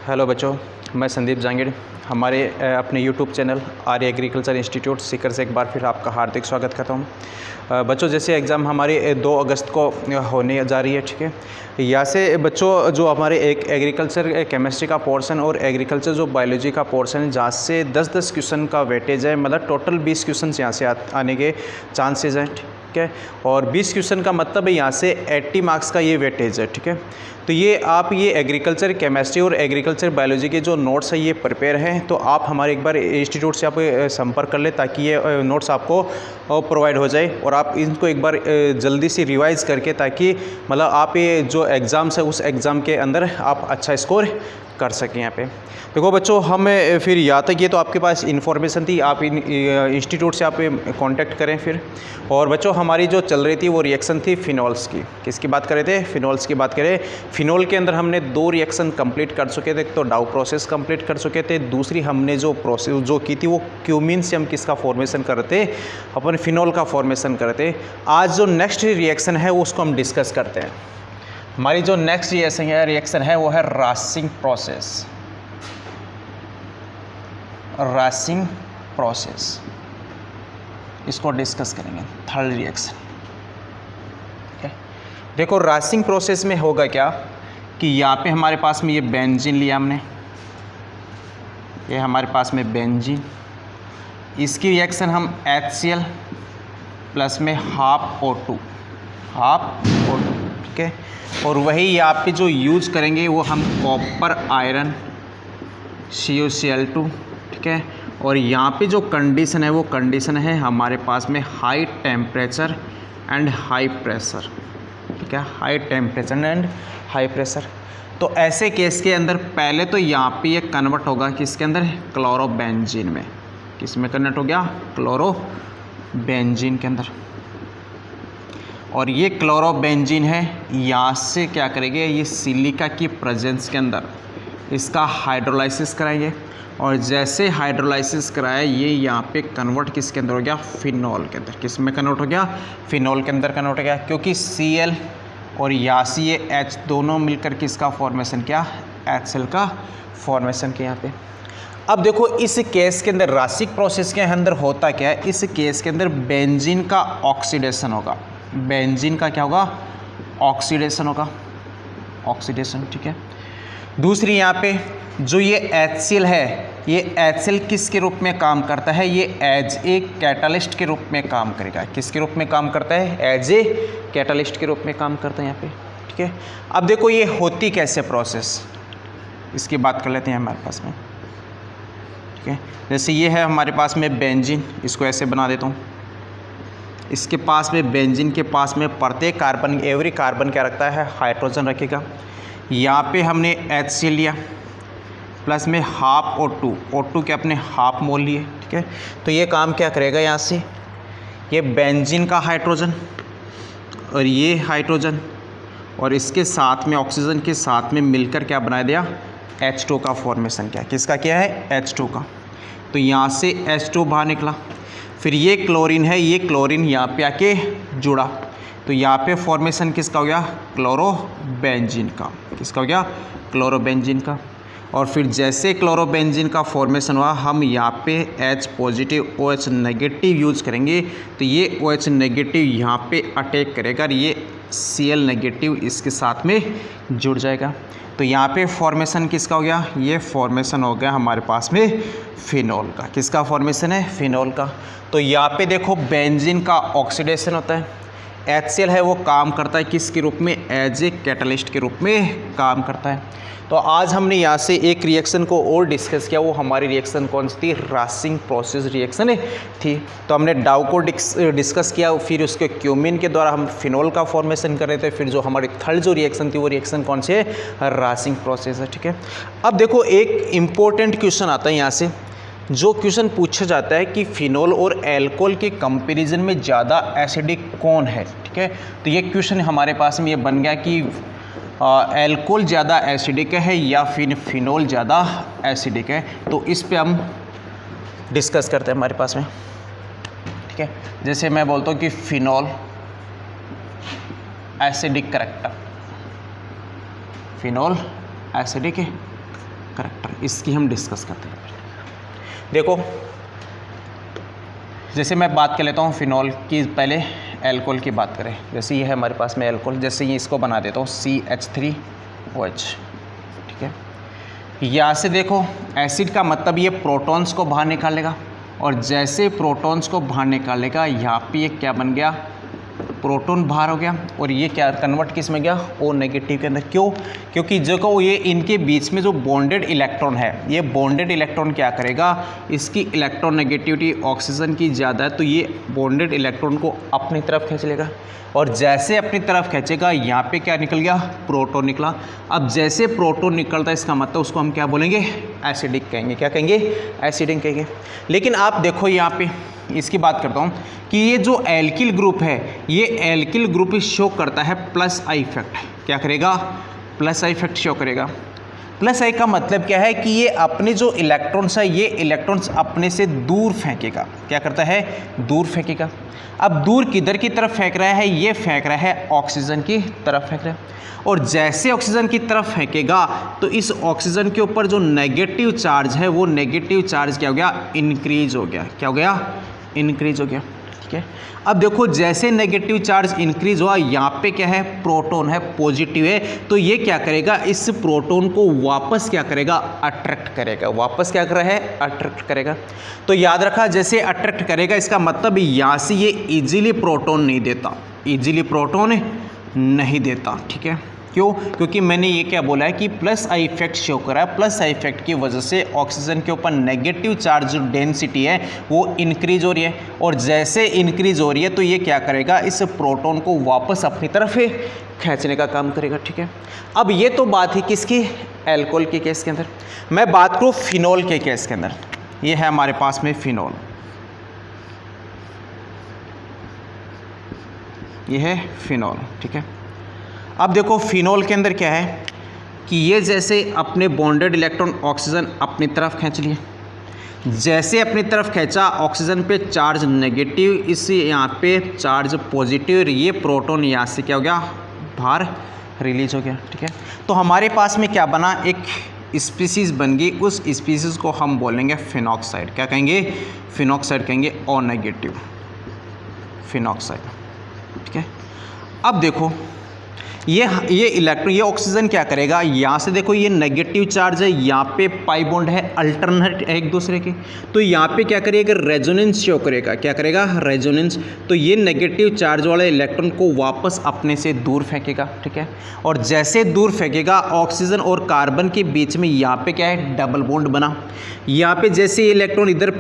Hello बच्चों, मैं संदीप जांगीड़। हमारे अपने यूट्यूब चैनल आर्य एग्रीकल्चर इंस्टीट्यूट सीकर से एक बार फिर आपका हार्दिक स्वागत करता हूँ। बच्चों, जैसे एग्ज़ाम हमारी 2 अगस्त को होने जा रही है, ठीक है। यहाँ से बच्चों जो हमारे एक एग्रीकल्चर केमिस्ट्री का पोर्शन और एग्रीकल्चर जो बायोलॉजी का पोर्शन है, जहाँ से 10-10 क्वेश्चन का वेटेज है, मतलब टोटल 20 क्वेश्चन यहाँ से आने के चांसेज हैं, ठीक है। और 20 क्वेश्चन का मतलब है यहाँ से 80 मार्क्स का ये वेटेज है, ठीक है। तो ये आप ये एग्रीकल्चर केमिस्ट्री और एग्रीकल्चर बायोलॉजी के जो नोट्स है ये प्रिपेयर हैं, तो आप हमारे एक बार इंस्टीट्यूट से आप संपर्क कर ले ताकि ये नोट्स आपको प्रोवाइड हो जाए और आप इनको एक बार जल्दी से रिवाइज़ करके, ताकि मतलब आप ये जो एग्ज़ाम्स है उस एग्ज़ाम के अंदर आप अच्छा स्कोर कर सकें। यहाँ पे देखो बच्चों, हम फिर यहाँ तक ये तो आपके पास इन्फॉर्मेशन थी, आप इंस्टीट्यूट से आप कांटेक्ट करें फिर। और बच्चों, हमारी जो चल रही थी वो रिएक्शन थी फिनोल्स की। किसकी बात कर रहे थे? फिनोल्स की बात करें। फिनोल के अंदर हमने 2 रिएक्शन कंप्लीट कर चुके थे, तो डाउ प्रोसेस कंप्लीट कर चुके थे। दूसरी हमने जो प्रोसेस जो की थी वो क्यूमीन से हम किसका फॉर्मेशन कर रहे थे? अपन फिनोल का फॉर्मेशन कर रहे थे। आज जो नेक्स्ट रिएक्शन है उसको हम डिस्कस करते हैं। हमारी जो नेक्स्ट रिएक्शन है वो है रासिंग प्रोसेस। रासिंग प्रोसेस इसको डिस्कस करेंगे, थर्ड रिएक्शन। ठीक है, देखो रासिंग प्रोसेस में होगा क्या कि यहाँ पे हमारे पास में ये बेंजीन लिया हमने, ये हमारे पास में बेंजीन, इसकी रिएक्शन हम HCl प्लस में हाफ O2, ठीक है। और वही यहाँ पे जो यूज करेंगे वो हम कॉपर आयरन CuCl2, ठीक है। और यहाँ पे जो कंडीशन है वो कंडीशन है हमारे पास में high temperature and high pressure, ठीक है। High temperature and high pressure. तो ऐसे केस के अंदर पहले तो यहाँ पे ये कन्वर्ट होगा किसके अंदर? क्लोरोबेंजीन में। किस में कन्वर्ट हो गया? क्लोरोबेंजीन के अंदर। और ये क्लोरोबेंजीन है, यहाँ से क्या करेंगे? ये सिलिका की प्रेजेंस के अंदर इसका हाइड्रोलाइसिस कराएंगे, और जैसे हाइड्रोलाइसिस कराया ये यहाँ पे कन्वर्ट किसके अंदर हो गया? फिनॉल के अंदर। किस में कन्वर्ट हो गया? फिनॉल के अंदर कन्वर्ट हो गया, क्योंकि Cl और यहाँ से ये H दोनों मिलकर किसका फॉर्मेशन किया? HCl का फॉर्मेशन किया यहाँ पे। अब देखो इस केस के अंदर रासिक प्रोसेस के अंदर होता क्या है? इस केस के अंदर बेंजीन का ऑक्सीडेशन होगा। बेंजीन का क्या होगा? ऑक्सीडेशन होगा, ऑक्सीडेशन, ठीक है। दूसरी यहाँ पे जो ये HCl है, ये HCl किसके रूप में काम करता है? ये एज ए कैटालिस्ट के रूप में काम करेगा। किसके रूप में काम करता है? एज ए कैटालिस्ट के रूप में काम करता है यहाँ पे, ठीक है। अब देखो ये होती कैसे प्रोसेस, इसकी बात कर लेते हैं हमारे पास में, ठीक है। जैसे ये है हमारे पास में बेंजीन, इसको ऐसे बना देता हूँ। इसके पास में बेंजीन के पास में प्रत्येक कार्बन, एवरी कार्बन क्या रखता है? हाइड्रोजन रखेगा। यहाँ पे हमने HCl लिया प्लस में हाफ O2 के अपने हाफ मोल लिए, ठीक है। तो ये काम क्या करेगा? यहाँ से ये बेंजीन का हाइड्रोजन और ये हाइड्रोजन और इसके साथ में ऑक्सीजन के साथ में मिलकर क्या बना दिया? H2 का फॉर्मेशन किया। किसका किया है? H2 का। तो यहाँ से H2 बाहर निकला। फिर ये क्लोरीन है, ये क्लोरीन यहाँ पे आके जुड़ा, तो यहाँ पे फॉर्मेशन किसका हो गया? क्लोरोबेंजीन का। किसका हो गया? क्लोरोबेंजीन का। और फिर जैसे क्लोरोबेंजीन का फॉर्मेशन हुआ, हम यहाँ पे H positive OH negative use करेंगे, तो ये OH नेगेटिव यहाँ पे अटैक करेगा और ये Cl नेगेटिव इसके साथ में जुड़ जाएगा। तो यहाँ पे फॉर्मेशन किसका हो गया? ये फॉर्मेशन हो गया हमारे पास में फिनॉल का। किसका फॉर्मेशन है? फिनॉल का। तो यहाँ पे देखो बेंजीन का ऑक्सीडेशन होता है, HCl है वो काम करता है किसके रूप में? एज ए कैटलिस्ट के रूप में काम करता है। तो आज हमने यहाँ से एक रिएक्शन को और डिस्कस किया, वो हमारी रिएक्शन कौन सी थी? रासिंग प्रोसेस रिएक्शन थी। तो हमने डाउ को डिस्कस किया, फिर उसके क्यूमीन के द्वारा हम फिनॉल का फॉर्मेशन कर रहे थे। फिर जो हमारी थर्ड जो रिएक्शन थी वो रिएक्शन कौन सी है? रासिंग प्रोसेस है, ठीक है। अब देखो एक इम्पोर्टेंट क्वेश्चन आता है यहाँ से, जो क्वेश्चन पूछा जाता है कि फिनॉल और एल्कोहल के कंपैरिजन में ज़्यादा एसिडिक कौन है, ठीक है। तो ये क्वेश्चन हमारे पास में ये बन गया कि एल्कोहल ज़्यादा एसिडिक है या फिर फिनॉल ज़्यादा एसिडिक है। तो इस पे हम डिस्कस करते हैं हमारे पास में, ठीक है। जैसे मैं बोलता हूँ कि phenol acidic character, phenol acidic character, इसकी हम डिस्कस करते हैं। देखो जैसे मैं बात कर लेता हूँ फिनॉल की, पहले एल्कोहल की बात करें। जैसे ये है हमारे पास में एल्कोहल, जैसे ये इसको बना देता हूँ CH3OH, ठीक है। यहाँ से देखो एसिड का मतलब ये प्रोटॉन्स को बाहर निकालेगा, और जैसे प्रोटॉन्स को बाहर निकालेगा यहाँ पे ये क्या बन गया, प्रोटॉन बाहर हो गया, और ये क्या कन्वर्ट किस में गया, O नेगेटिव के अंदर। क्यों? क्योंकि जो ये इनके बीच में जो बॉन्डेड इलेक्ट्रॉन है, ये बॉन्डेड इलेक्ट्रॉन क्या करेगा, इसकी इलेक्ट्रॉन नेगेटिविटी ऑक्सीजन की ज़्यादा है, तो ये बॉन्डेड इलेक्ट्रॉन को अपनी तरफ खींच लेगा, और जैसे अपनी तरफ खींचेगा यहाँ पे क्या निकल गया, प्रोटॉन निकला। अब जैसे प्रोटॉन निकलता है इसका मतलब उसको हम क्या बोलेंगे, एसिडिक कहेंगे। क्या कहेंगे, एसिडिक कहेंगे। लेकिन आप देखो यहाँ पे इसकी बात करता हूँ कि ये जो एल्किल ग्रुप है, ये एल्किल ग्रुप शो करता है प्लस आई इफेक्ट। क्या करेगा, प्लस आई इफेक्ट शो करेगा। प्लस आई का मतलब क्या है कि ये अपने जो इलेक्ट्रॉन्स है, ये इलेक्ट्रॉन्स अपने से दूर फेंकेगा। क्या करता है, दूर फेंकेगा। अब दूर किधर की तरफ फेंक रहा है, ये फेंक रहा है ऑक्सीजन की तरफ फेंक रहा है, और जैसे ऑक्सीजन की तरफ फेंकेगा तो इस ऑक्सीजन के ऊपर जो नेगेटिव चार्ज है, वो नेगेटिव चार्ज क्या हो गया, इंक्रीज हो गया। क्या हो गया, इंक्रीज हो गया, ठीक है। अब देखो जैसे नेगेटिव चार्ज इंक्रीज हुआ, यहाँ पे क्या है, प्रोटॉन है, पॉजिटिव है, तो ये क्या करेगा, इस प्रोटॉन को वापस क्या करेगा, अट्रैक्ट करेगा। वापस क्या कर रहा है, अट्रैक्ट करेगा। तो याद रखा, जैसे अट्रैक्ट करेगा इसका मतलब यहाँ से ये इजीली प्रोटॉन नहीं देता, इजीली प्रोटॉन नहीं देता, ठीक है। क्यों? क्योंकि मैंने ये क्या बोला है कि प्लस आई इफेक्ट शो करा है। प्लस आई इफेक्ट की वजह से ऑक्सीजन के ऊपर नेगेटिव चार्ज जो डेंसिटी है वो इंक्रीज हो रही है, और जैसे इंक्रीज हो रही है तो ये क्या करेगा, इस प्रोटॉन को वापस अपनी तरफ खींचने का काम करेगा, ठीक है। अब ये तो बात है किसकी, एल्कोहल के केस के अंदर। मैं बात करूँ फिनॉल के केस के अंदर। ये है हमारे पास में फिनॉल, ये है फिनॉल, ठीक है। अब देखो फिनॉल के अंदर क्या है कि ये जैसे अपने बॉन्डेड इलेक्ट्रॉन ऑक्सीजन अपनी तरफ खींच लिए, जैसे अपनी तरफ खींचा ऑक्सीजन पे चार्ज नेगेटिव, इस यहाँ पे चार्ज पॉजिटिव, और ये प्रोटॉन यहाँ से क्या हो गया, बाहर रिलीज हो गया, ठीक है। तो हमारे पास में क्या बना, एक स्पीसीज़ बन गई। उस स्पीसीज़ को हम बोलेंगे फिनॉक्साइड। क्या कहेंगे, फिनॉक्साइड कहेंगे, O नेगेटिव फिनॉक्साइड, ठीक है। अब देखो ये इलेक्ट्रॉन, ये ऑक्सीजन क्या करेगा, यहाँ से देखो ये नेगेटिव चार्ज है, यहाँ पे पाई बॉन्ड है, अल्टरनेट है एक दूसरे के, तो यहाँ पे क्या करेगा, रेजोनेंस शो करेगा। क्या करेगा, रेजोनेंस। तो ये नेगेटिव चार्ज वाले इलेक्ट्रॉन को वापस अपने से दूर फेंकेगा, ठीक है। और जैसे दूर फेंकेगा, ऑक्सीजन और कार्बन के बीच में यहाँ पे क्या है, डबल बॉन्ड बना। यहाँ पे जैसे ये इलेक्ट्रॉन इधर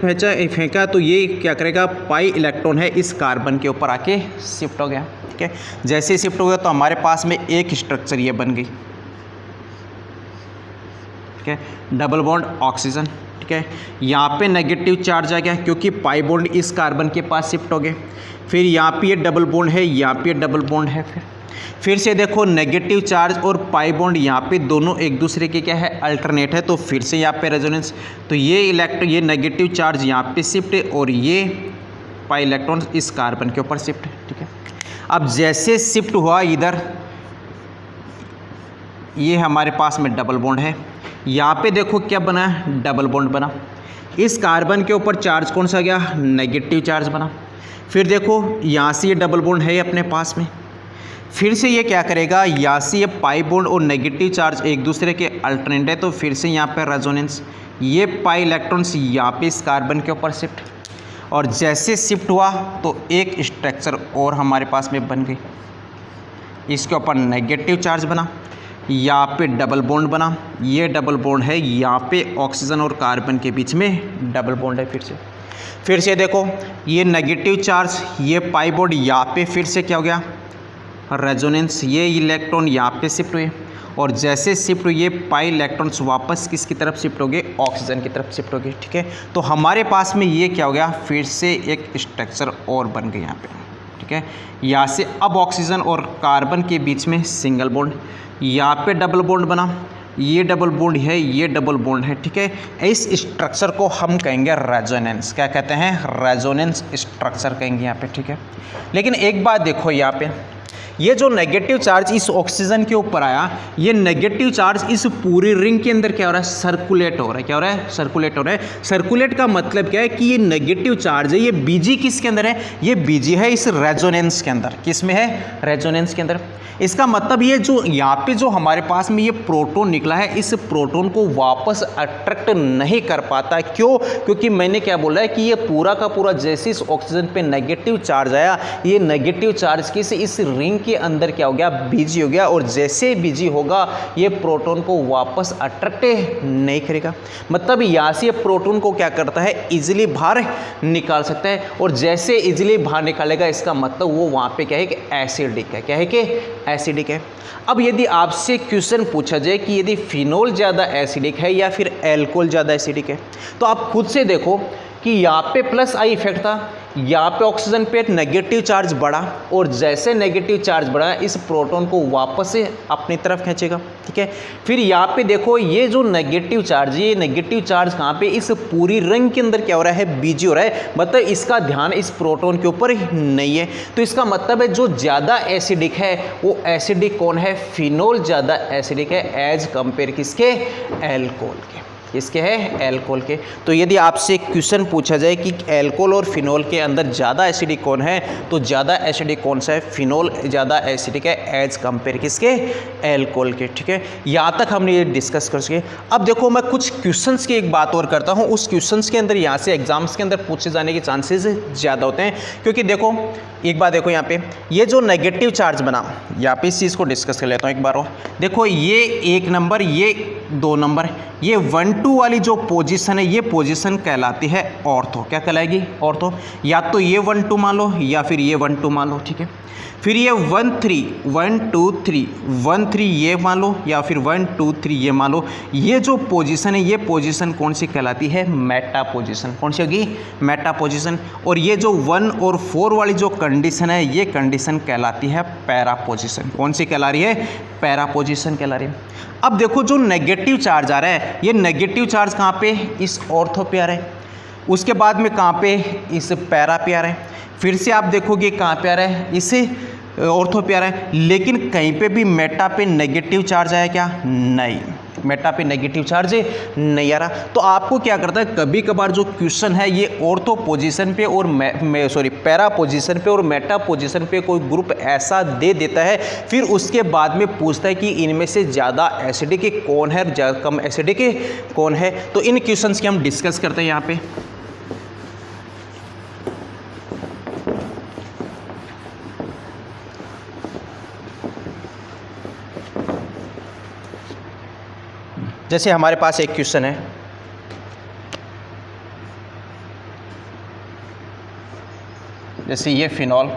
फेंका तो ये क्या करेगा, पाई इलेक्ट्रॉन है इस कार्बन के ऊपर आके शिफ्ट हो गया, ठीक है। जैसे शिफ्ट हो गया तो हमारे पास में एक स्ट्रक्चर ये बन गई, ठीक है, डबल बॉन्ड ऑक्सीजन, ठीक है। यहाँ पे नेगेटिव चार्ज आ गया क्योंकि पाई बॉन्ड इस कार्बन के पास शिफ्ट हो गए। फिर यहाँ पे ये डबल बॉन्ड है, यहाँ पे डबल बॉन्ड है। फिर से देखो नेगेटिव चार्ज और पाई बॉन्ड यहाँ पे दोनों एक दूसरे के क्या है, अल्टरनेट है, तो फिर से यहाँ पे रेजोनेंस। तो ये नेगेटिव चार्ज यहाँ पे शिफ्ट है और ये पाई इलेक्ट्रॉन इस कार्बन के ऊपर शिफ्ट है, ठीक है। अब जैसे शिफ्ट हुआ इधर, ये हमारे पास में डबल बॉन्ड है, यहाँ पे देखो क्या बना है, डबल बॉन्ड बना। इस कार्बन के ऊपर चार्ज कौन सा गया, नेगेटिव चार्ज बना। फिर देखो यहाँ से ये डबल बॉन्ड है अपने पास में, फिर से ये क्या करेगा, यहाँ से ये पाई बॉन्ड और नेगेटिव चार्ज एक दूसरे के अल्टरनेट है, तो फिर से यहाँ पे रेजोनेंस। ये पाई इलेक्ट्रॉन्स यहाँ पे इस कार्बन के ऊपर शिफ्ट, और जैसे शिफ्ट हुआ तो एक स्ट्रक्चर और हमारे पास में बन गई। इसके ऊपर नेगेटिव चार्ज बना, यहाँ पे डबल बॉन्ड बना, ये डबल बॉन्ड है, यहाँ पे ऑक्सीजन और कार्बन के बीच में डबल बॉन्ड है। फिर से देखो ये नेगेटिव चार्ज, ये पाई बॉन्ड यहाँ पे फिर से क्या हो गया, रेजोनेंस। ये इलेक्ट्रॉन यहाँ पे शिफ्ट हुए, और जैसे शिफ्ट हुए ये पाई इलेक्ट्रॉन्स वापस किसकी तरफ शिफ्ट हो गए, ऑक्सीजन की तरफ शिफ्ट हो गए, ठीक है। तो हमारे पास में ये क्या हो गया, फिर से एक स्ट्रक्चर और बन गया यहाँ पे, ठीक है। यहाँ से अब ऑक्सीजन और कार्बन के बीच में सिंगल बॉन्ड, यहाँ पे डबल बॉन्ड बना, ये डबल बॉन्ड है, ये डबल बॉन्ड है, ठीक है। इस स्ट्रक्चर को हम कहेंगे रेजोनेंस। क्या कहते हैं, रेजोनेंस स्ट्रक्चर कहेंगे यहाँ पे, ठीक है। लेकिन एक बात देखो यहाँ पे, ये जो नेगेटिव चार्ज इस ऑक्सीजन के ऊपर आया, ये नेगेटिव चार्ज इस पूरी रिंग के अंदर क्या हो रहा है, सर्कुलेट हो रहा है। क्या हो रहा है, सर्कुलेट हो रहा है। सर्कुलेट का मतलब क्या है कि ये नेगेटिव चार्ज है, ये बीजी किसके अंदर है, ये बीजी है इस रेजोनेंस के अंदर। किस में है, रेजोनेंस के अंदर। इसका मतलब ये जो यहाँ पे जो हमारे पास में ये प्रोटॉन निकला है, इस प्रोटॉन को वापस अट्रैक्ट नहीं कर पाता। क्यों, क्योंकि मैंने क्या बोला है कि ये पूरा का पूरा जैसे इस ऑक्सीजन पे नेगेटिव चार्ज आया, ये नेगेटिव चार्ज किस इस रिंग के अंदर क्या हो गया, बीजी हो गया, और जैसे बीजी होगा ये प्रोटॉन को वापस अट्रैक्ट नहीं करेगा। मतलब यहाँ से ये प्रोटॉन को क्या करता है, इजीली बाहर निकाल सकता है, और जैसे इजीली बाहर निकालेगा इसका मतलब वो वहाँ पे क्या है कि एसिडिक है। क्या है कि एसिडिक है। अब यदि आपसे क्वेश्चन पूछा जाए कि यदि फिनोल ज़्यादा एसिडिक है या फिर एल्कोहल ज़्यादा एसिडिक है, तो आप खुद से देखो कि यहाँ पे प्लस आई इफेक्ट था, यहाँ पे ऑक्सीजन पे नेगेटिव चार्ज बढ़ा, और जैसे नेगेटिव चार्ज बढ़ा इस प्रोटॉन को वापस से अपनी तरफ खींचेगा। ठीक है, फिर यहाँ पे देखो ये जो नेगेटिव चार्ज, ये नेगेटिव चार्ज कहाँ पे, इस पूरी रिंग के अंदर क्या हो रहा है, बीजी हो रहा है। मतलब इसका ध्यान इस प्रोटॉन के ऊपर नहीं है। तो इसका मतलब है जो ज़्यादा एसिडिक है वो एसिडिक कौन है, फिनोल ज़्यादा एसिडिक है एज कंपेयर किसके, एल्कोहल के। किसके है, एल्कोहल के। तो यदि आपसे क्वेश्चन पूछा जाए कि एल्कोहल और फिनोल के अंदर ज़्यादा एसिडिक कौन है, तो ज़्यादा एसिडिक कौन सा है, फिनोल ज़्यादा एसिडिक है एज कंपेयर किसके, एल्कोहल के। ठीक है, यहाँ तक हमने ये डिस्कस कर सके। अब देखो मैं कुछ क्वेश्चंस की एक बात और करता हूँ, उस क्वेश्चंस के अंदर यहाँ से एग्जाम्स के अंदर पूछे जाने के चांसेस ज़्यादा होते हैं। क्योंकि देखो एक बात देखो, यहाँ पे ये जो नेगेटिव चार्ज बना, यहाँ पे इस चीज़ को डिस्कस कर लेता हूँ एक बार और। देखो ये 1 नंबर, ये 2 नंबर, ये 1 2 वाली जो पोजीशन है ये पोजीशन कहलाती है ऑर्थो। क्या कहलाएगी, ऑर्थो। या तो ये 1 2 मान लो या फिर ये 1 2 मान लो। ठीक है, फिर ये 1 3 1 2 3 1 3 ये मान लो या फिर 1 2 3 ये मान लो। ये जो पोजीशन है ये पोजीशन कौन सी कहलाती है, मेटा पोजीशन। कौन सी होगी, मेटा पोजीशन। और ये जो 1 और 4 वाली जो कंडीशन है ये कंडीशन कहलाती है पैरा पोजीशन। कौन सी कहला रही है, पैरा पोजीशन कहला रही है। अब देखो जो नेगेटिव चार्ज आ रहा है, ये नेगेटिव चार्ज कहाँ पे, इस ऑर्थो पे आ रहा है। उसके बाद में कहाँ पे, इस पैरा पे आ रहा है। फिर से आप देखोगे कहाँ पे आ रहा है, इसे ऑर्थो पे आ रहा है। लेकिन कहीं पे भी मेटा पे नेगेटिव चार्ज आया क्या, नहीं, मेटा पे नेगेटिव चार्ज नहीं आ रहा। तो आपको क्या करता है, कभी कभार जो क्वेश्चन है ये ऑर्थो पोजीशन पे और पैरा पोजीशन पे और मेटा पोजीशन पे कोई ग्रुप ऐसा दे देता है, फिर उसके बाद में पूछता है कि इनमें से ज़्यादा एसिडिक कौन है, ज़्यादा कम एसिडिक कौन है। तो इन क्वेश्चंस की हम डिस्कस करते हैं यहाँ पे। जैसे हमारे पास एक क्वेश्चन है, जैसे ये फिनॉल,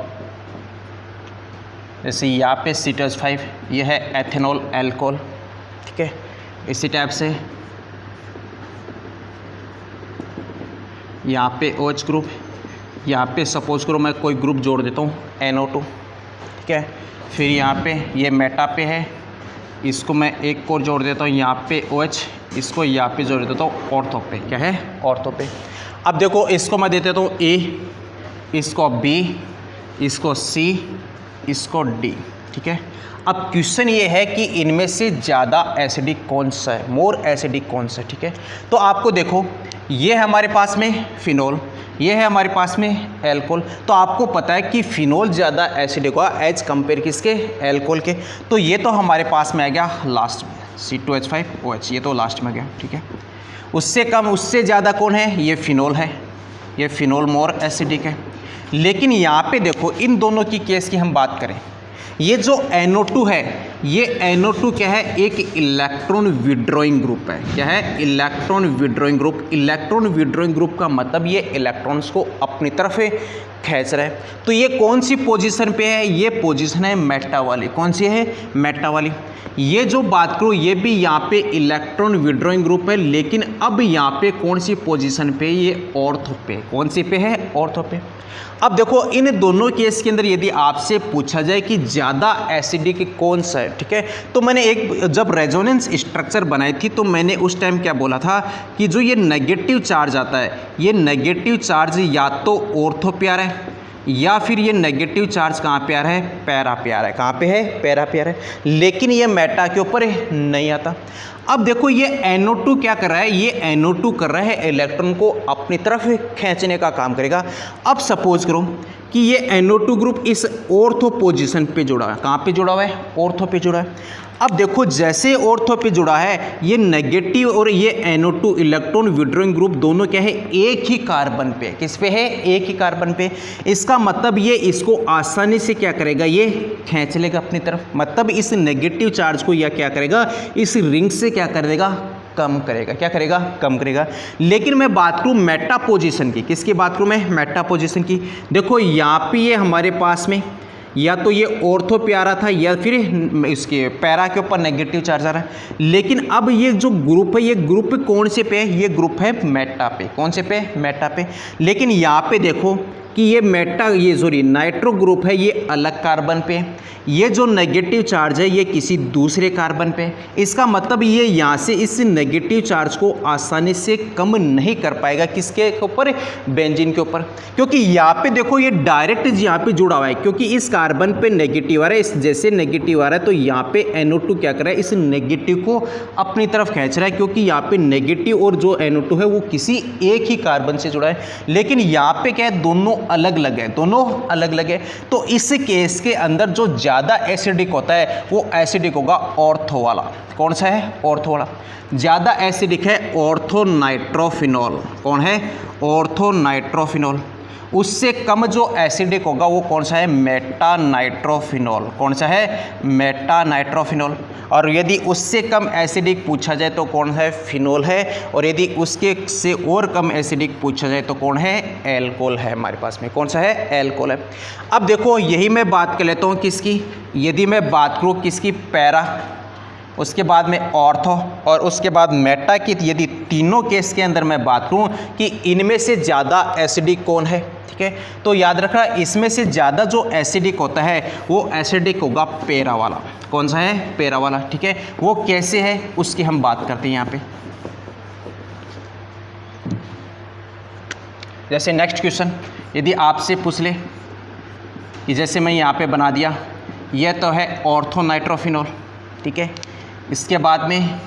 जैसे यहाँ पे C+5, ये है एथेनॉल एल्कोहल। ठीक है, इसी टाइप से यहाँ पे OH ग्रुप, यहाँ पे सपोज करो मैं कोई ग्रुप जोड़ देता हूँ NO2। ठीक है, फिर यहाँ पे ये मेटा पे है, इसको मैं एक और जोड़ देता हूँ यहाँ पे OH, इसको यहाँ पे जोड़ देता हूँ ऑर्थो पे। क्या है, ऑर्थो पे। अब देखो इसको मैं दे देता हूँ A, इसको B, इसको C, इसको D। ठीक है, अब क्वेश्चन ये है कि इनमें से ज़्यादा एसिडिक कौन सा है, मोर एसिडिक कौन सा है। ठीक है, तो आपको देखो ये है हमारे पास में फिनोल, ये है हमारे पास में एल्कोहल। तो आपको पता है कि फिनोल ज़्यादा एसिडिक होगा एज कंपेयर किसके, एल्कोहल के। तो ये तो हमारे पास में आ गया लास्ट में C2H5OH, ये तो लास्ट में आ गया। ठीक है, उससे कम उससे ज़्यादा कौन है, ये फिनोल है, ये फिनोल मोर एसिडिक है। लेकिन यहाँ पे देखो इन दोनों की केस की हम बात करें, ये जो NO2 है, ये NO2 क्या है, एक इलेक्ट्रॉन विड्रॉइंग ग्रुप है। क्या है, electron withdrawing group. Electron withdrawing group का मतलब ये इलेक्ट्रॉन्स को अपनी तरफ खींच रहा है। तो ये कौन सी पोजीशन पे है, ये पोजीशन है मेटा वाली। कौन सी है, मेटा वाली। ये जो बात करूँ ये भी यहाँ पे इलेक्ट्रॉन विड्रॉइंग ग्रुप है, लेकिन अब यहाँ पे कौन सी पोजीशन पे, ये ऑर्थो पे। कौन सी पे है, ऑर्थो पे। अब देखो इन दोनों केस के अंदर यदि आपसे पूछा जाए कि ज़्यादा एसिडिक कौन सा है, ठीक है, तो मैंने एक जब रेजोनेंस स्ट्रक्चर बनाई थी तो मैंने उस टाइम क्या बोला था कि जो ये नेगेटिव चार्ज आता है, ये नेगेटिव चार्ज या तो ऑर्थो पे आ रहा है या फिर ये नेगेटिव चार्ज कहाँ पे आ रहा है, पैरा पे आ रहा है। कहाँ पे है, पैरा पे आ रहा है, लेकिन ये मेटा के ऊपर नहीं आता। अब देखो ये NO2 क्या कर रहा है, ये NO2 कर रहा है इलेक्ट्रॉन को अपनी तरफ खींचने का काम करेगा। अब सपोज करो कि ये NO2 ग्रुप इस ऑर्थो पोजीशन पे जुड़ा है। कहाँ पे जुड़ा हुआ है, ऑर्थो पे जुड़ा है। अब देखो जैसे ऑर्थो पे जुड़ा है, ये नेगेटिव और ये NO2 इलेक्ट्रॉन विड्रॉइंग ग्रुप दोनों क्या है, एक ही कार्बन पे। किस पे है, एक ही कार्बन पे। इसका मतलब ये इसको आसानी से क्या करेगा, ये खींच लेगा अपनी तरफ। मतलब इस नेगेटिव चार्ज को यह क्या करेगा, इस रिंग से क्या कर देगा, कम करेगा। क्या करेगा, कम करेगा। लेकिन मैं बात करूं मेटा पोजीशन की, किसकी बात करूं मैं, मेटा पोजीशन की। देखो यहाँ पे ये हमारे पास में या तो ये ऑर्थो पे आ रहा था या फिर इसके पैरा के ऊपर नेगेटिव चार्ज आ रहा है। लेकिन अब ये जो ग्रुप है, ये ग्रुप कौन से पे है, ये ग्रुप है मेटा पे। कौन से पे, मेटा पे। लेकिन यहाँ पे देखो कि ये मेटा, ये सॉरी नाइट्रो ग्रुप है, ये अलग कार्बन पे। ये जो नेगेटिव चार्ज है ये किसी दूसरे कार्बन पे। इसका मतलब ये यहाँ से इस नेगेटिव चार्ज को आसानी से कम नहीं कर पाएगा। किसके ऊपर, बेंजीन के ऊपर। क्योंकि यहाँ पे देखो ये डायरेक्ट यहाँ पे जुड़ा हुआ है, क्योंकि इस कार्बन पे नेगेटिव आ रहा है। इस जैसे नेगेटिव आ रहा है तो यहाँ पे NO2 क्या कर रहा है, इस नेगेटिव को अपनी तरफ खींच रहा है। क्योंकि यहाँ पे नेगेटिव और जो NO2 है वो किसी एक ही कार्बन से जुड़ा है। लेकिन यहाँ पे क्या है, दोनों अलग अलग है, दोनों अलग अलग है। तो इस केस के अंदर जो ज़्यादा एसिडिक होता है वो एसिडिक होगा ऑर्थो वाला। कौन सा है, ऑर्थो वाला। ज़्यादा एसिडिक है ऑर्थो नाइट्रोफिनॉल। कौन है, ऑर्थो नाइट्रोफिनॉल। उससे कम जो एसिडिक होगा वो कौन सा है, मेटा नाइट्रोफिनॉल। कौन सा है, मेटा नाइट्रोफिनॉल। और यदि उससे कम एसिडिक पूछा जाए तो कौन है, फिनोल है। और यदि उसके से और कम एसिडिक पूछा जाए तो कौन है, एल्कोहल है हमारे पास में। कौन सा है, एल्कोहल है। अब देखो यही मैं बात कर लेता हूँ किसकी, यदि मैं बात करूँ किसकी, पैरा, उसके बाद में ऑर्थो और उसके बाद मेटा की। यदि तीनों केस के अंदर मैं बात करूँ कि इनमें से ज़्यादा एसिडिक कौन है, ठीक है, तो याद रखना इसमें से ज़्यादा जो एसिडिक होता है वो एसिडिक होगा पैरा वाला। कौन सा है, पैरा वाला, ठीक है। वो कैसे है उसकी हम बात करते हैं यहाँ पे। जैसे नेक्स्ट क्वेश्चन यदि आपसे पूछ ले कि जैसे मैं यहाँ पे बना दिया, ये तो है ऑर्थो नाइट्रोफिनॉल, ठीक है। इसके बाद में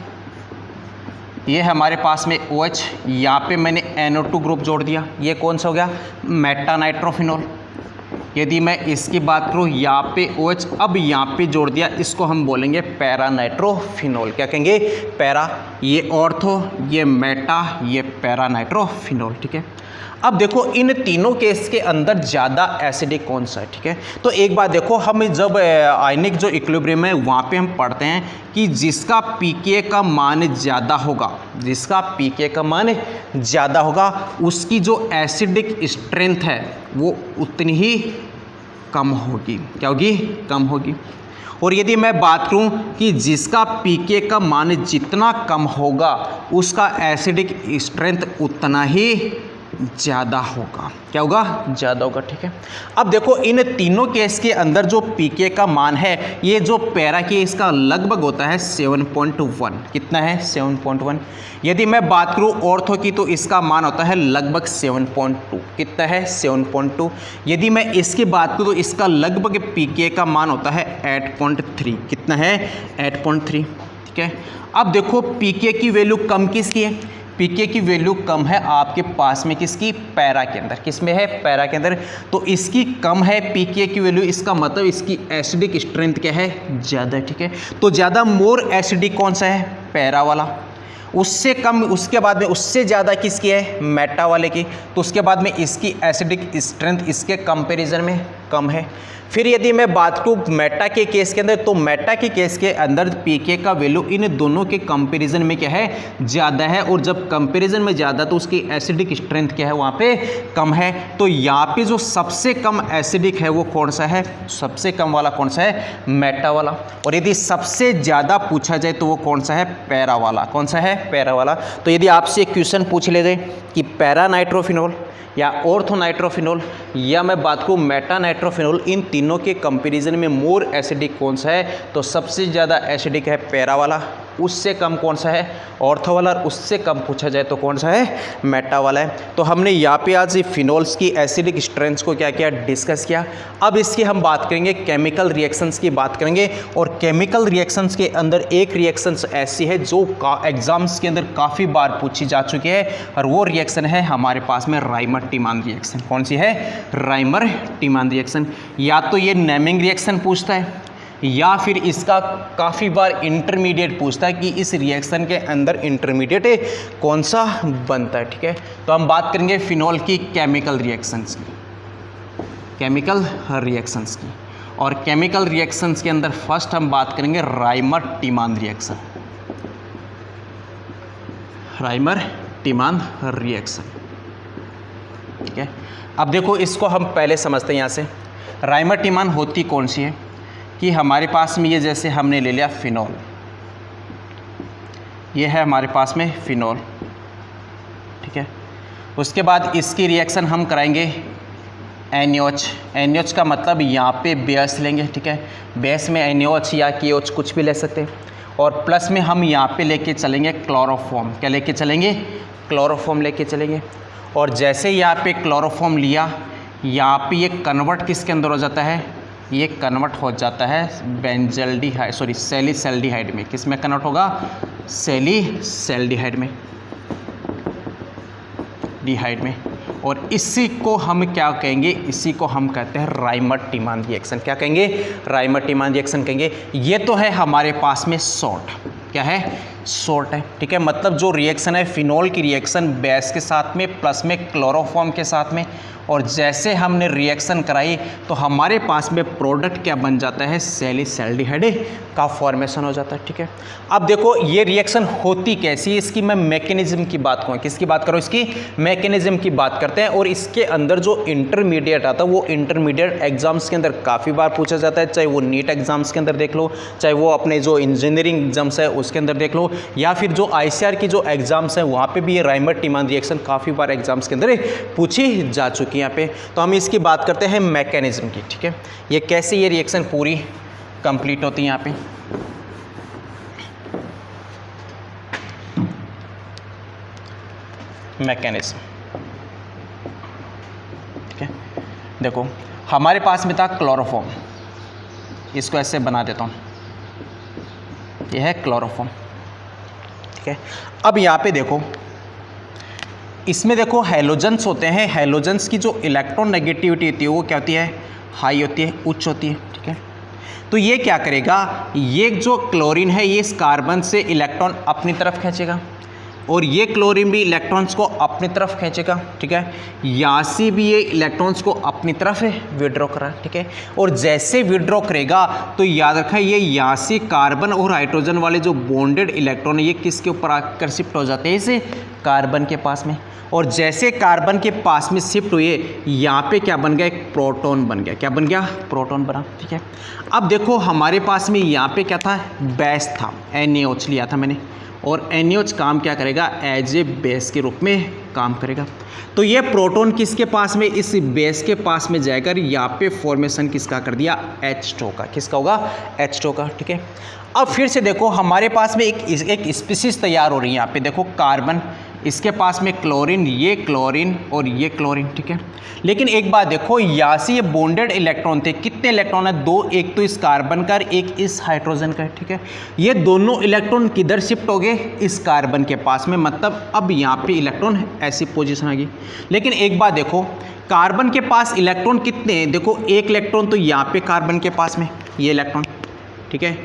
ये हमारे पास में OH, यहाँ पे मैंने NO2 ग्रुप जोड़ दिया, ये कौन सा हो गया, मेटा नाइट्रोफिनॉल। यदि मैं इसकी बात करूँ यहाँ पे OH, अब यहाँ पे जोड़ दिया, इसको हम बोलेंगे पैरा नाइट्रोफिनॉल। क्या कहेंगे, पैरा। ये ऑर्थो, ये मेटा, ये पैरा नाइट्रोफिनॉल, ठीक है। अब देखो इन तीनों केस के अंदर ज़्यादा एसिडिक कौन सा है, ठीक है। तो एक बात देखो, हम जब आयनिक जो इक्विलिब्रियम है वहाँ पे हम पढ़ते हैं कि जिसका pK का मान ज़्यादा होगा, जिसका pK का मान ज़्यादा होगा उसकी जो एसिडिक स्ट्रेंथ है वो उतनी ही कम होगी। क्या होगी, कम होगी। और यदि मैं बात करूं कि जिसका pK का मान जितना कम होगा उसका एसिडिक स्ट्रेंथ उतना ही ज़्यादा होगा। क्या होगा, ज़्यादा होगा, ठीक है। अब देखो इन तीनों केस के अंदर जो pK का मान है, ये जो पैरा की इसका लगभग होता है 7.1। कितना है, 7.1। यदि मैं बात करूँ ऑर्थो की तो इसका मान होता है लगभग 7.2। कितना है, 7.2। यदि मैं इसकी बात करूँ तो इसका लगभग pK का मान होता है 8.3। कितना है, 8.3, ठीक है। अब देखो pK की वैल्यू कम किसकी है, pK की वैल्यू कम है आपके पास में किसकी, पैरा के अंदर। किस में है, पैरा के अंदर। तो इसकी कम है pK की वैल्यू, इसका मतलब इसकी एसिडिक स्ट्रेंथ क्या है, ज़्यादा, ठीक है। तो ज़्यादा मोर एसिडिक कौन सा है, पैरा वाला। उससे कम, उसके बाद में उससे ज़्यादा किसकी है, मेटा वाले की। तो उसके बाद में इसकी एसिडिक स्ट्रेंथ इसके कंपैरिजन में कम है। फिर यदि मैं बात करूँ मेटा के केस के अंदर, तो मेटा के केस के अंदर pK का वैल्यू इन दोनों के कंपैरिजन में क्या है, ज़्यादा है। और जब कंपैरिजन में ज़्यादा तो उसकी एसिडिक स्ट्रेंथ क्या है, वहाँ पे कम है। तो यहाँ पे जो सबसे कम एसिडिक है वो कौन सा है, सबसे कम वाला कौन सा है, मेटा वाला। और यदि सबसे ज़्यादा पूछा जाए तो वो कौन सा है, पैरा वाला। कौन सा है, पैरा वाला। तो यदि आपसे क्वेश्चन पूछ ले जाए कि पैरा नाइट्रोफिनॉल या ऑर्थोनाइट्रोफिनोल या मैं बात करूँ मेटा नाइट्रोफिनोल, इन तीनों के कंपैरिजन में मोर एसिडिक कौन सा है? तो सबसे ज़्यादा एसिडिक है पैरा वाला, उससे कम कौन सा है? ऑर्थो वाला, उससे कम पूछा जाए तो कौन सा है? मेटा वाला है। तो हमने यहाँ पे आज फिनोल्स की एसिडिक स्ट्रेंथ्स को क्या किया? डिस्कस किया। अब इसकी हम बात करेंगे केमिकल रिएक्शंस की बात करेंगे, और केमिकल रिएक्शंस के अंदर एक रिएक्शंस ऐसी है जो एग्जाम्स के अंदर काफ़ी बार पूछी जा चुकी है, और वो रिएक्शन है हमारे पास में राइमर-टिमान रिएक्शन। कौन सी है? राइमर-टिमान रिएक्शन। या तो ये नेमिंग रिएक्शन पूछता है, या फिर इसका काफ़ी बार इंटरमीडिएट पूछता है कि इस रिएक्शन के अंदर इंटरमीडिएट कौन सा बनता है। ठीक है, तो हम बात करेंगे फिनोल की केमिकल रिएक्शंस की, केमिकल रिएक्शंस की। और केमिकल रिएक्शंस के अंदर फर्स्ट हम बात करेंगे राइमर-टिमान रिएक्शन, राइमर-टिमान रिएक्शन। ठीक है, अब देखो इसको हम पहले समझते हैं। यहाँ से राइमर-टिमान होती कौन सी है कि हमारे पास में ये जैसे हमने ले लिया फिनोल, ये है हमारे पास में फिनोल। ठीक है, उसके बाद इसकी रिएक्शन हम कराएंगे NaOH। NaOH का मतलब यहाँ पे बेस लेंगे। ठीक है, बेस में NaOH या KOH कुछ भी ले सकते हैं, और प्लस में हम यहाँ पे लेके चलेंगे क्लोरोफॉर्म। क्या लेके चलेंगे? क्लोरोफॉर्म लेके चलेंगे। और जैसे यहाँ पे क्लोरोफॉर्म लिया, यहाँ पे ये कन्वर्ट किसके अंदर हो जाता है? ये कन्वर्ट हो जाता है बेंजल्डिहाइड, सॉरी सैलिसैल्डिहाइड में। किस में कन्वर्ट होगा? सैलिसैल्डिहाइड में, डिहाइड में। और इसी को हम क्या कहेंगे? इसी को हम कहते हैं राइमर-टिमान रिएक्शन। क्या कहेंगे? राइमर-टिमान रिएक्शन कहेंगे। ये तो है हमारे पास में शॉर्ट, क्या है? शॉर्ट है। ठीक है, मतलब जो रिएक्शन है फिनोल की रिएक्शन बेस के साथ में प्लस में क्लोरोफॉर्म के साथ में, और जैसे हमने रिएक्शन कराई तो हमारे पास में प्रोडक्ट क्या बन जाता है? सैलिसैल्डिहाइड का फॉर्मेशन हो जाता है। ठीक है, अब देखो ये रिएक्शन होती कैसी है, इसकी मैं मैकेनिज्म की बात करूँ। किसकी बात करूँ? इसकी मैकेनिज्म की बात करते हैं। और इसके अंदर जो इंटरमीडिएट आता है, वो इंटरमीडिएट एग्जाम्स के अंदर काफ़ी बार पूछा जाता है, चाहे वो नीट एग्जाम्स के अंदर देख लो, चाहे वो अपने जो इंजीनियरिंग एग्जाम्स है उसके अंदर देख लो, या फिर जो ICAR की जो एग्जाम्स हैं वहाँ पे भी ये राइमर-टिमान रिएक्शन काफ़ी बार एग्जाम्स के अंदर पूछी जा चुकी है यहाँ पे। तो हम इसकी बात करते हैं मैकेनिज्म की। ठीक है, ये कैसे ये रिएक्शन पूरी कंप्लीट होती है यहाँ पे। मैकेनिज्म, ठीक है, देखो हमारे पास में था क्लोरोफॉर्म, इसको ऐसे बना देता हूँ, ये है क्लोरोफॉर्म। ठीक है, अब यहाँ पे देखो, इसमें देखो हैलोजेंस होते हैं। हैलोजेंस की जो इलेक्ट्रॉन नेगेटिविटी होती है वो क्या होती है? हाई होती है, उच्च होती है। ठीक है, तो ये क्या करेगा? ये जो क्लोरीन है ये इस कार्बन से इलेक्ट्रॉन अपनी तरफ खींचेगा, और ये क्लोरीन भी इलेक्ट्रॉन्स को अपनी तरफ खींचेगा। ठीक है, यहाँ से भी ये इलेक्ट्रॉन्स को अपनी तरफ विड्रॉ करा। ठीक है, और जैसे विड्रॉ करेगा तो याद रखा ये यहाँ से कार्बन और हाइड्रोजन वाले जो बॉन्डेड इलेक्ट्रॉन है ये किसके ऊपर आकर शिफ्ट हो जाते हैं? इसे कार्बन के पास में। और जैसे कार्बन के पास में शिफ्ट हुए, यहाँ पे क्या बन गया? एक प्रोटॉन बन गया। क्या बन गया? प्रोटॉन बना। ठीक है, अब देखो हमारे पास में यहाँ पे क्या था? बेस था, NaOH लिया था मैंने, और NaOH काम क्या करेगा? एज ए बेस के रूप में काम करेगा। तो ये प्रोटॉन किसके पास में? इस बेस के पास में जाकर यहाँ पे फॉर्मेशन किसका कर दिया? H2 का। किसका होगा? H2 का। ठीक है, अब फिर से देखो हमारे पास में एक स्पीशीज तैयार हो रही है। यहाँ पे देखो कार्बन, इसके पास में क्लोरीन, ये क्लोरीन और ये क्लोरीन। ठीक है, लेकिन एक बात देखो, यहाँ से ये बॉन्डेड इलेक्ट्रॉन थे, कितने इलेक्ट्रॉन है? 2, एक तो इस कार्बन का, एक इस हाइड्रोजन का। ठीक है, ये दोनों इलेक्ट्रॉन किधर शिफ्ट हो गए? इस कार्बन के पास में, मतलब अब यहाँ पे इलेक्ट्रॉन ऐसी पोजीशन आ गई। लेकिन एक बात देखो, कार्बन के पास इलेक्ट्रॉन कितने हैं? देखो एक इलेक्ट्रॉन तो यहाँ पे कार्बन के पास में, ये इलेक्ट्रॉन। ठीक है,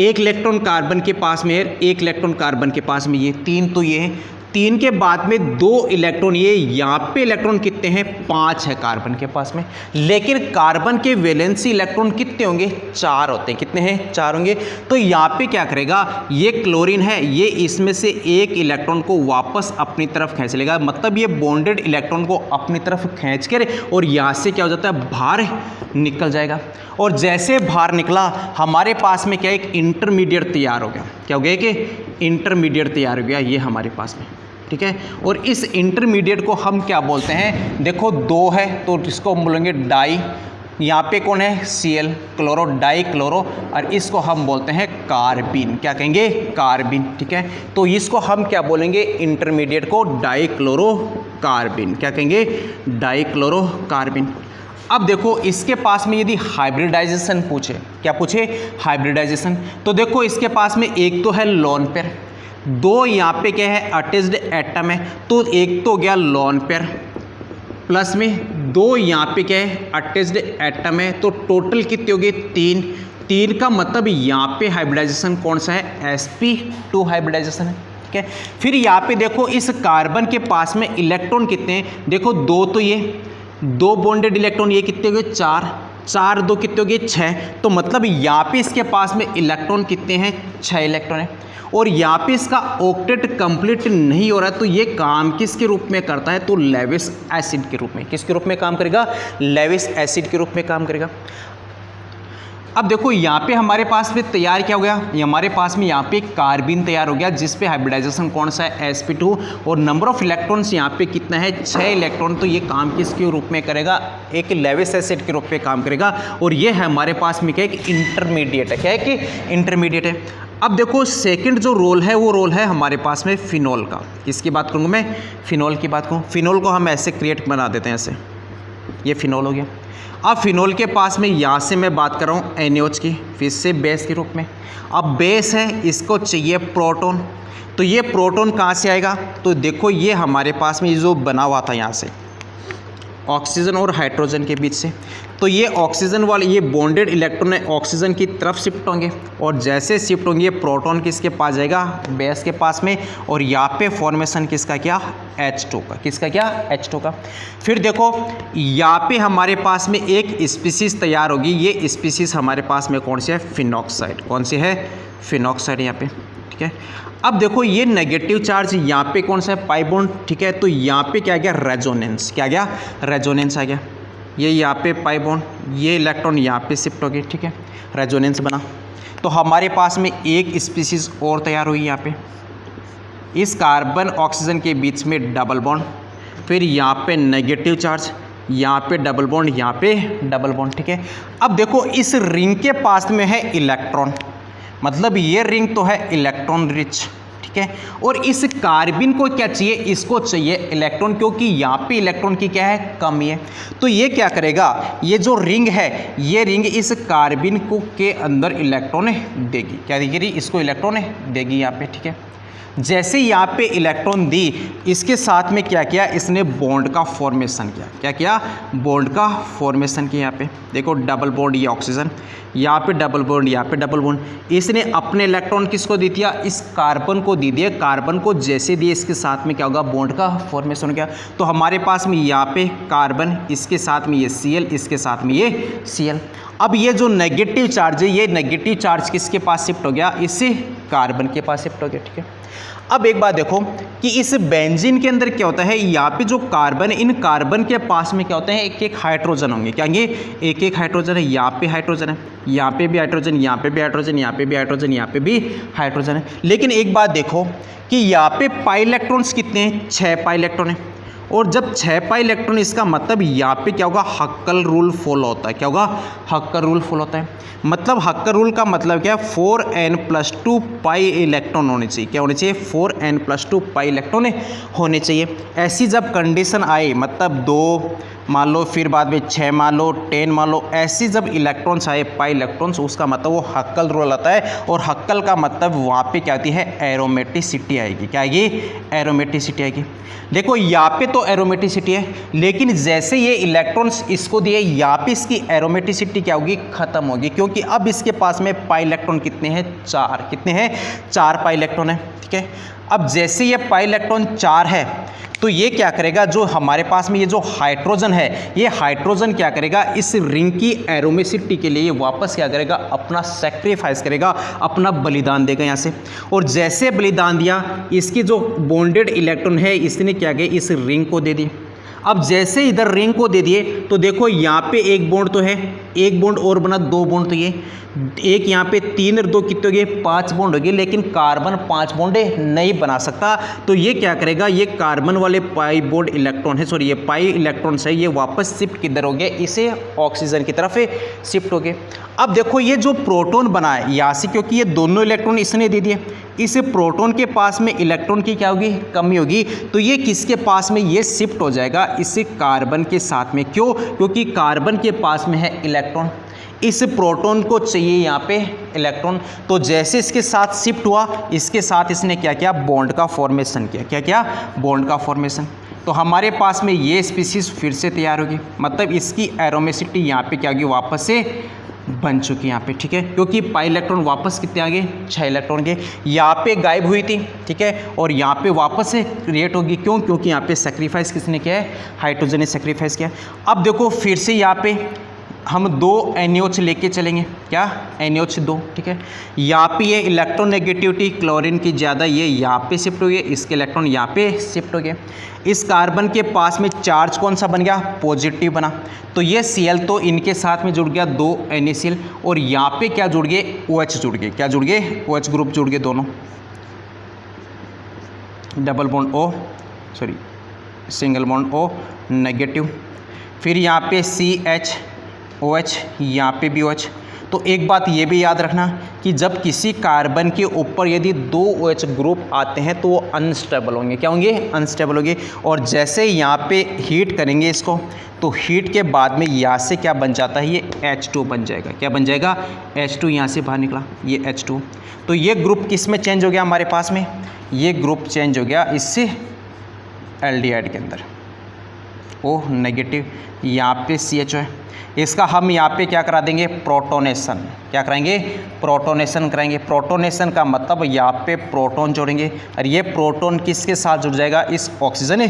एक इलेक्ट्रॉन कार्बन के पास में है, एक इलेक्ट्रॉन कार्बन के पास में, ये 3 तो ये है। 3 के बाद में 2 इलेक्ट्रॉन, ये यहाँ पे इलेक्ट्रॉन कितने हैं? 5 है कार्बन के पास में। लेकिन कार्बन के वैलेंसी इलेक्ट्रॉन कितने होंगे? 4 होते हैं। कितने हैं? 4 होंगे। तो यहाँ पे क्या करेगा? ये क्लोरीन है, ये इसमें से एक इलेक्ट्रॉन को वापस अपनी तरफ खींच लेगा, मतलब ये बॉन्डेड इलेक्ट्रॉन को अपनी तरफ खींच कर और यहाँ से क्या हो जाता है? बाहर निकल जाएगा। और जैसे बाहर निकला, हमारे पास में क्या एक इंटरमीडिएट तैयार हो गया। क्या हो गया? कि इंटरमीडिएट तैयार हो गया ये हमारे पास में। ठीक है। और इस इंटरमीडिएट को हम क्या बोलते हैं, देखो 2 है तो इसको हम बोलेंगे डाई, यहाँ पे कौन है Cl, क्लोरो, डाई क्लोरो, और इसको हम बोलते हैं कार्बिन, क्या कहेंगे कार्बिन, ठीक है। तो इसको हम क्या बोलेंगे, इंटरमीडिएट को डाई क्लोरो कार्बिन, क्या कहेंगे डाई क्लोरो कार्बिन। अब देखो इसके पास में यदि हाइब्रिडाइजेशन पूछे, क्या पूछे हाइब्रिडाइजेशन, तो देखो इसके पास में एक तो है लोन पेयर, 2 यहाँ पे क्या है अटैच्ड एटम है, तो एक तो हो गया लोन पेयर, प्लस में 2 यहाँ पे क्या है अटैच्ड एटम है, तो टोटल कितने हो गए 3 का मतलब यहाँ पे हाइब्रिडाइजेशन कौन सा है, sp2 हाइब्रिडाइजेशन है, ठीक है। फिर यहाँ पे देखो इस कार्बन के पास में इलेक्ट्रॉन कितने हैं, देखो 2 तो ये 2 बॉन्डेड इलेक्ट्रॉन, ये कितने हो गए 4 2 कितने हो गए 6, तो मतलब यहाँ पे इसके पास में इलेक्ट्रॉन कितने हैं 6 इलेक्ट्रॉन है। और यहाँ पे इसका ऑक्टेट कंप्लीट नहीं हो रहा है, तो ये काम किसके रूप में करता है, तो लेविस एसिड के रूप में, किसके रूप में काम करेगा, लेविस एसिड के रूप में काम करेगा। अब देखो यहाँ पे हमारे पास में तैयार क्या हो गया, ये हमारे पास में यहाँ पे कार्बिन तैयार हो गया, जिस पे हाइब्रिडाइजेशन कौन सा है sp2, और नंबर ऑफ इलेक्ट्रॉन्स यहाँ पे कितना है 6 इलेक्ट्रॉन, तो ये काम किसके रूप में करेगा, एक लेविस एसिड के रूप में काम करेगा। और ये है हमारे पास में क्या है, इंटरमीडिएट है, क्या है कि इंटरमीडिएट है। अब देखो सेकंड जो रोल है वो रोल है हमारे पास में फिनोल का, किसकी बात करूँगा मैं, फिनोल की बात करूँ। फिनोल को हम ऐसे क्रिएट बना देते हैं, ऐसे ये फिनोल हो गया। अब फिनोल के पास में यहाँ से मैं बात कर रहा हूँ NaOH की, फिर से बेस के रूप में। अब बेस है, इसको चाहिए प्रोटॉन, तो ये प्रोटॉन कहाँ से आएगा, तो देखो ये हमारे पास में जो बना हुआ था यहाँ से ऑक्सीजन और हाइड्रोजन के बीच से, तो ये ऑक्सीजन वाले ये बॉन्डेड इलेक्ट्रॉन है ऑक्सीजन की तरफ शिफ्ट होंगे, और जैसे शिफ्ट होंगे प्रोटॉन किसके पास जाएगा, बेस के पास में, और यहाँ पे फॉर्मेशन किसका क्या H2 का, किसका क्या H2 का। फिर देखो यहाँ पे हमारे पास में एक स्पीसीज तैयार होगी, ये स्पीसीज हमारे पास में कौन सी है, फिनॉक्साइड, कौन सी है फिनॉक्साइड यहाँ पे, ठीक है। अब देखो ये नेगेटिव चार्ज यहाँ पे कौन सा है पाई बॉन्ड, ठीक है, तो यहाँ पे क्या गया रेजोनेंस, क्या गया रेजोनेंस आ गया, ये यहाँ पे पाई बॉन्ड, ये इलेक्ट्रॉन यहाँ पे शिफ्ट हो गए, ठीक है, रेजोनेंस बना। तो हमारे पास में एक स्पीसीज और तैयार हुई यहाँ पे, इस कार्बन ऑक्सीजन के बीच में डबल बॉन्ड, फिर यहाँ पे नेगेटिव चार्ज, यहाँ पे डबल बॉन्ड, यहाँ पे डबल बॉन्ड, ठीक है। अब देखो इस रिंग के पास में है इलेक्ट्रॉन, मतलब ये रिंग तो है इलेक्ट्रॉन रिच, ठीक है। और इस कार्बिन को क्या चाहिए, इसको चाहिए इलेक्ट्रॉन, क्योंकि यहाँ पे इलेक्ट्रॉन की क्या है कमी है। तो ये क्या करेगा, ये जो रिंग है ये रिंग इस कार्बिन को के अंदर इलेक्ट्रॉन देगी, क्या देगी, इसको इलेक्ट्रॉन देगी यहाँ पे, ठीक है। जैसे यहाँ पे इलेक्ट्रॉन दी, इसके साथ में क्या किया, इसने बॉन्ड का फॉर्मेशन किया, क्या किया, बॉन्ड का फॉर्मेशन किया। यहाँ पे देखो डबल बॉन्ड, ये ऑक्सीजन, यहाँ पे डबल बॉन्ड, यहाँ पे डबल बॉन्ड, इसने अपने इलेक्ट्रॉन किसको दे दिया, इस कार्बन को दे दिया। कार्बन को जैसे दिए इसके साथ में क्या होगा, बॉन्ड का फॉर्मेशन हो गया। तो हमारे पास में यहाँ पे कार्बन, इसके साथ में ये Cl, इसके साथ में ये Cl। अब ये जो नेगेटिव चार्ज है, ये नेगेटिव चार्ज किसके पास शिफ्ट हो गया, इससे कार्बन के पास शिफ्ट हो गया, ठीक है। अब एक बात देखो कि इस बेंजीन के अंदर क्या होता है, यहाँ पे जो कार्बन है, इन कार्बन के पास में क्या होते हैं, एक एक हाइड्रोजन होंगे, क्या होंगे, एक एक हाइड्रोजन है। यहाँ पे हाइड्रोजन है, यहाँ पे भी हाइड्रोजन, यहाँ पे भी हाइड्रोजन, यहाँ पे भी हाइड्रोजन, यहाँ पे भी हाइड्रोजन है। लेकिन एक बात देखो कि यहाँ पे पाई इलेक्ट्रॉन्स कितने हैं, 6 पाई इलेक्ट्रॉन है। और जब 6 पाई इलेक्ट्रॉन, इसका मतलब यहाँ पे क्या होगा, हक्कल रूल फॉलो होता है, क्या होगा, हक्कल रूल फॉलो होता है। मतलब हक्कल रूल का मतलब क्या है, 4n+2 पाई इलेक्ट्रॉन होने चाहिए, क्या होने चाहिए, 4n+2 पाई इलेक्ट्रॉन होने चाहिए। ऐसी जब कंडीशन आए, मतलब 2 मान लो, फिर बाद में 6 मान लो, 10 मान लो, ऐसी जब इलेक्ट्रॉन्स आए पाई इलेक्ट्रॉन्स, उसका मतलब वो हक्कल रूल आता है। और हक्कल का मतलब वहाँ पे क्या आती है, एरोमेटिसिटी आएगी, क्या आएगी, एरोमेटिसिटी आएगी। देखो यहाँ पे तो एरोमेटिसिटी है, लेकिन जैसे ये इलेक्ट्रॉन्स इसको दिए, यहाँ पे इसकी एरोमेटिसिटी क्या होगी, खत्म होगी, क्योंकि अब इसके पास में पाई इलेक्ट्रॉन कितने हैं, 4, कितने हैं, 4 पाई इलेक्ट्रॉन है, ठीक है। अब जैसे ये पाई इलेक्ट्रॉन 4 है, तो ये क्या करेगा, जो हमारे पास में ये जो हाइड्रोजन है, ये हाइड्रोजन क्या करेगा, इस रिंग की एरोमेसिटी के लिए वापस क्या करेगा, अपना सेक्रीफाइस करेगा, अपना बलिदान देगा यहाँ से। और जैसे बलिदान दिया, इसकी जो बॉन्डेड इलेक्ट्रॉन है, इसने क्या किया, इस रिंग को दे दी। अब जैसे इधर रिंग को दे दिए तो देखो यहाँ पे एक बॉन्ड तो है, एक बॉन्ड और बना, दो बॉन्ड तो ये एक, यहाँ पे 3 और 2 कितने हो गए, 5 बॉन्ड हो गए, लेकिन कार्बन 5 बॉन्ड नहीं बना सकता। तो ये क्या करेगा, ये कार्बन वाले पाई बॉन्ड इलेक्ट्रॉन है, सॉरी ये पाई इलेक्ट्रॉन है, ये वापस शिफ्ट किधर हो गए, इसे ऑक्सीजन की तरफ शिफ्ट हो गए। अब देखो ये जो प्रोटॉन बना है यहाँ से, क्योंकि ये दोनों इलेक्ट्रॉन इसने दे दिए, इस प्रोटॉन के पास में इलेक्ट्रॉन की क्या होगी, कमी होगी, तो ये किसके पास में, ये शिफ्ट हो जाएगा इस कार्बन के साथ में। क्यों, क्योंकि कार्बन के पास में है इलेक्ट्रॉन, इस प्रोटॉन को चाहिए यहाँ पे इलेक्ट्रॉन, तो जैसे इसके साथ शिफ्ट हुआ, इसके साथ इसने क्या किया, बॉन्ड का फॉर्मेशन किया। क्या किया, बॉन्ड का फॉर्मेशन। तो हमारे पास में ये स्पीसीज फिर से तैयार होगी, मतलब इसकी एरोमेसिटी यहाँ पे क्या होगी, वापस से बन चुकी यहाँ पे, ठीक है, क्योंकि पाई इलेक्ट्रॉन वापस कितने आ गए, 6 इलेक्ट्रॉन के, यहाँ पे गायब हुई थी, ठीक है, और यहाँ पे वापस से क्रिएट होगी। क्यों, क्योंकि यहाँ पे सेक्रीफाइस किसने किया है, हाइड्रोजन ने सेक्रीफाइस किया। अब देखो फिर से यहाँ पे हम 2 NaOH लेके चलेंगे, क्या, NaOH 2, ठीक है, यहाँ पे ये इलेक्ट्रोनेगेटिविटी क्लोरीन की ज़्यादा, ये यहाँ पे शिफ्ट हो गए, इसके इलेक्ट्रॉन यहाँ पे शिफ्ट हो गए। इस कार्बन के पास में चार्ज कौन सा बन गया, पॉजिटिव बना, तो ये Cl तो इनके साथ में जुड़ गया 2 NaCl, और यहाँ पे क्या जुड़ गए, OH जुड़ गए, क्या जुड़ गए, OH ग्रुप जुड़ गए दोनों, double bond O, sorry single bond O negative, फिर यहाँ पे CH यहाँ पे भी OH। तो एक बात ये भी याद रखना कि जब किसी कार्बन के ऊपर यदि 2 OH ग्रुप आते हैं तो वो अनस्टेबल होंगे, क्या होंगे, अनस्टेबल होंगे। और जैसे यहाँ पे हीट करेंगे इसको, तो हीट के बाद में यहाँ से क्या बन जाता है, ये H2 बन जाएगा, क्या बन जाएगा, H2 यहाँ से बाहर निकला, ये H2। तो ये ग्रुप किस में चेंज हो गया, हमारे पास में ये ग्रुप चेंज हो गया इससे एल्डिहाइड के अंदर, O नेगेटिव, यहाँ पे CH है, इसका हम यहाँ पे क्या करा देंगे, प्रोटोनेशन, क्या कराएंगे, प्रोटोनेशन कराएंगे। प्रोटोनेशन का मतलब यहाँ पे प्रोटॉन जोड़ेंगे, और ये प्रोटॉन किसके साथ जुड़ जाएगा, इस ऑक्सीजन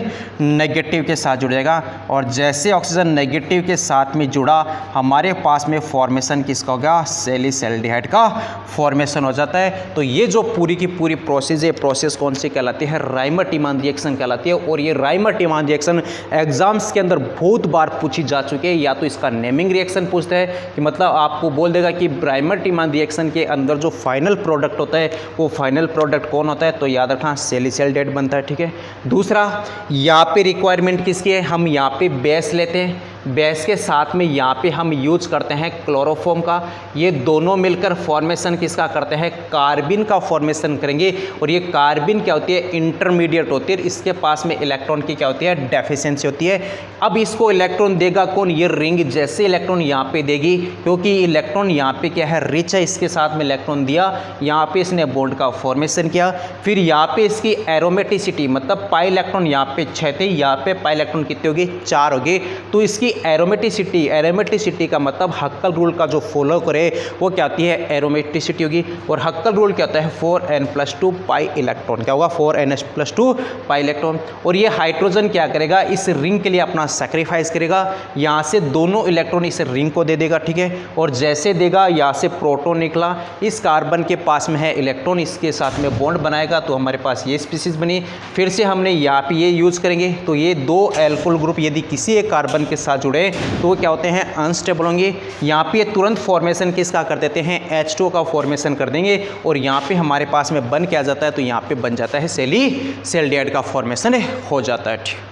नेगेटिव के साथ जुड़ जाएगा, और जैसे ऑक्सीजन नेगेटिव के साथ में जुड़ा, हमारे पास में फॉर्मेशन किसका होगा, सैलिसैल्डिहाइड का फॉर्मेशन हो जाता है। तो ये जो पूरी की पूरी प्रोसेस है, प्रोसेस कौन सी कहलाती है, राइमर-टीमान रिएक्शन कहलाती है। और ये राइमर-टीमान रिएक्शन एग्जाम्स के अंदर बहुत बार पूछी जा चुकी है। या तो इसका नेमिंग रिएक्शन पूछते हैं कि मतलब आपको बोल देगा कि राइमर-टीमान रिएक्शन के अंदर जो फाइनल प्रोडक्ट होता है वो फाइनल प्रोडक्ट कौन होता है, तो याद रखना सैलिसैल्डिहाइड बनता है, ठीक है। दूसरा यहाँ पे रिक्वायरमेंट किसकी है, हम यहाँ पे बेस लेते हैं, बेस के साथ में यहाँ पे हम यूज करते हैं क्लोरोफॉर्म का। ये दोनों मिलकर फॉर्मेशन किसका करते हैं, कार्बिन का फॉर्मेशन करेंगे। और ये कार्बिन क्या होती है, इंटरमीडिएट होती है, इसके पास में इलेक्ट्रॉन की क्या होती है, डेफिशिएंसी होती है। अब इसको इलेक्ट्रॉन देगा कौन, ये रिंग जैसे इलेक्ट्रॉन यहाँ पे देगी, क्योंकि इलेक्ट्रॉन यहाँ पे क्या है, रिच है, इसके साथ में इलेक्ट्रॉन दिया, यहाँ पे इसने बॉन्ड का फॉर्मेशन किया। फिर यहाँ पे इसकी एरोमेटिसिटी, मतलब पाई इलेक्ट्रॉन यहाँ पे 6 थे, यहाँ पे पाई इलेक्ट्रॉन कितने होगी, 4 हो गए। तो इसकी एरोमेटिसिटी का मतलब हक्कल रूल का जो फॉलो करे वो क्या होती है, एरोमेटिसिटी होगी। और हक्कल रूल क्या होता है, 4n+2 पाई इलेक्ट्रॉन, क्या होगा, 4n+2 पाई इलेक्ट्रॉन। और ये हाइड्रोजन क्या करेगा, इस रिंग के लिए अपना सेक्रीफाइस करेगा, यहाँ से दोनों इलेक्ट्रॉन इस रिंग को दे देगा, ठीक है। और जैसे देगा, यहाँ से प्रोटॉन निकला, इस कार्बन के पास में है इलेक्ट्रॉन, इसके साथ में बॉन्ड बनाएगा, तो हमारे पास ये स्पीसीज बनी। फिर से हमने यहाँ पे ये यूज करेंगे, तो ये 2 एल्कोहल ग्रुप यदि किसी एक कार्बन के साथ जुड़े तो वो क्या होते हैं, अनस्टेबल होंगे। यहाँ पे तुरंत फॉर्मेशन किसका कर देते हैं, H2 का फॉर्मेशन कर देंगे। और यहाँ पे हमारे पास में बन क्या जाता है, तो यहाँ पे बन जाता है सैलिसैल्डिहाइड का फॉर्मेशन हो जाता है, ठीक।